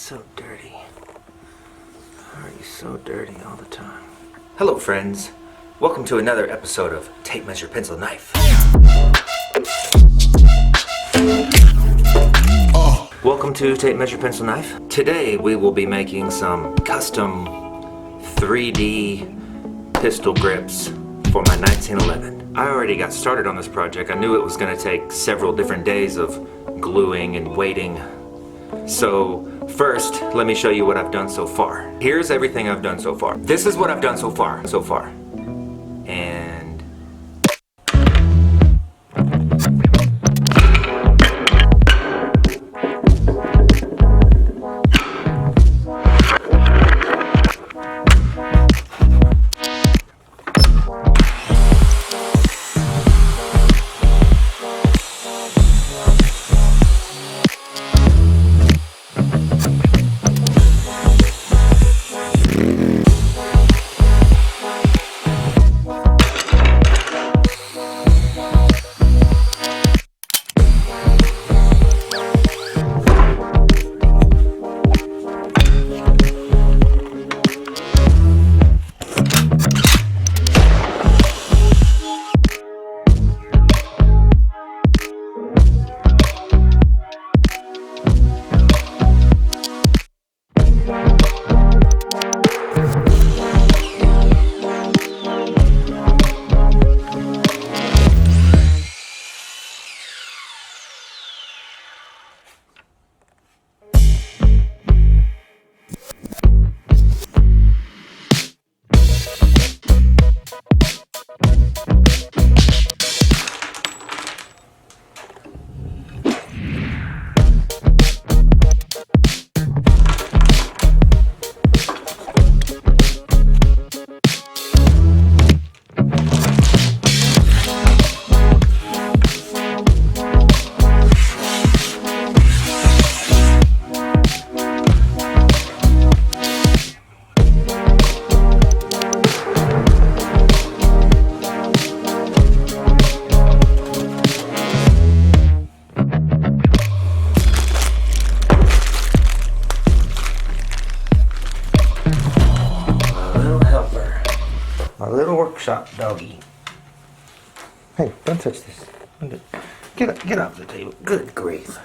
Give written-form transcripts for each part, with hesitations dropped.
so dirty. Why are you so dirty all the time? Hello friends, welcome to another episode of Tape Measure Pencil Knife. Welcome to Tape Measure Pencil Knife. Today we will be making some custom 3D pistol grips for my 1911. I already got started on this project. I knew it was going to take several different days of gluing and waiting. So first, let me show you what I've done so far. Here's everything I've done so far. This is what I've done so far. And my little workshop doggy. Hey, don't touch this. Get off the table. Good grief.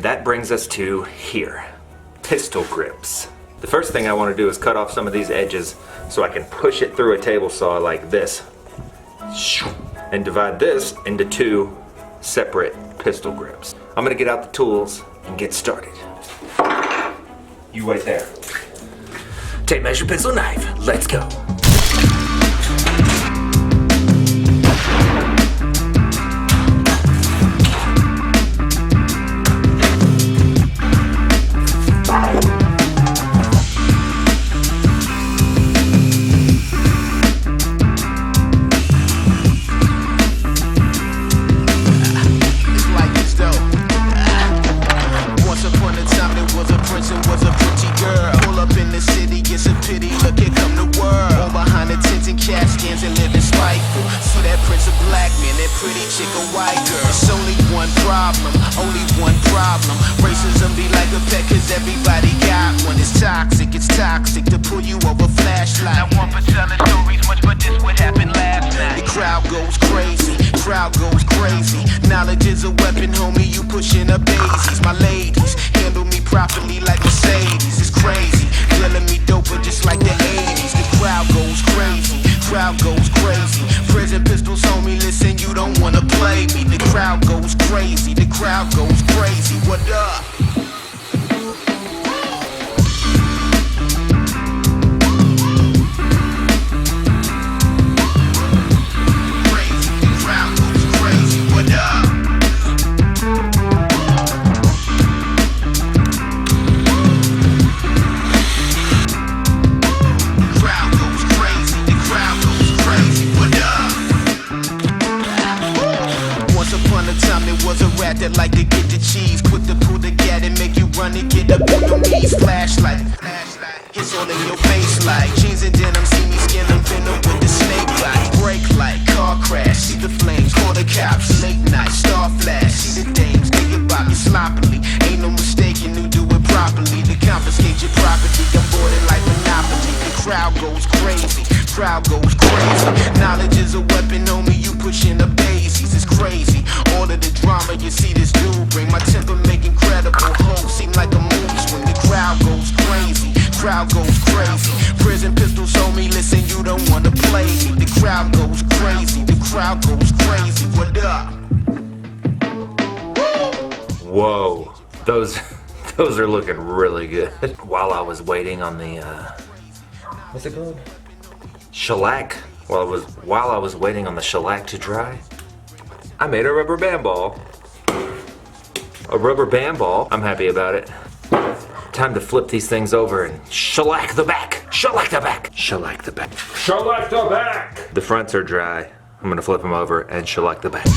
that brings us to here, pistol grips. The first thing I want to do is cut off some of these edges so I can push it through a table saw like this and divide this into 2 separate pistol grips. I'm gonna get out the tools and get started. You wait there. Tape measure, pencil, knife. Let's go. Whoa, those are looking really good. While I was waiting on the, what's it called? Shellac. While I was waiting on the shellac to dry, I made a rubber band ball. A rubber band ball. I'm happy about it. Time to flip these things over and shellac the back. Shellac the back. Shellac the back. Shellac the back. The fronts are dry. I'm gonna flip them over and shellac the back.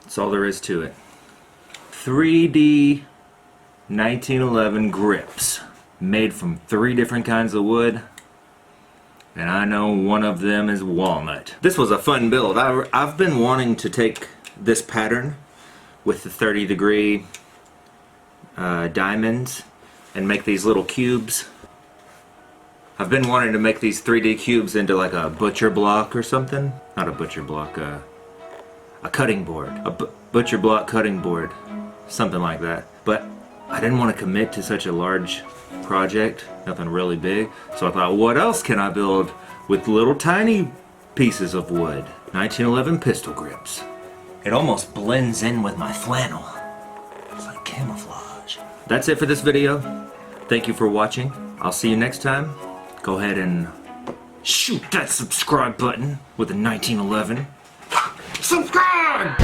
That's all there is to it. 3D 1911 grips made from 3 different kinds of wood, and I know one of them is walnut. This was a fun build. I've been wanting to take this pattern with the 30-degree diamonds and make these little cubes. I've been wanting to make these 3D cubes into like a butcher block or something. Not a butcher block, a cutting board. A butcher block cutting board. Something like that. But I didn't want to commit to such a large project, nothing really big. So I thought, what else can I build with little tiny pieces of wood? 1911 pistol grips. It almost blends in with my flannel. It's like camouflage. That's it for this video. Thank you for watching. I'll see you next time. Go ahead and shoot that subscribe button with a 1911. Subscribe!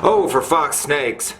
Oh, for Fox Snakes.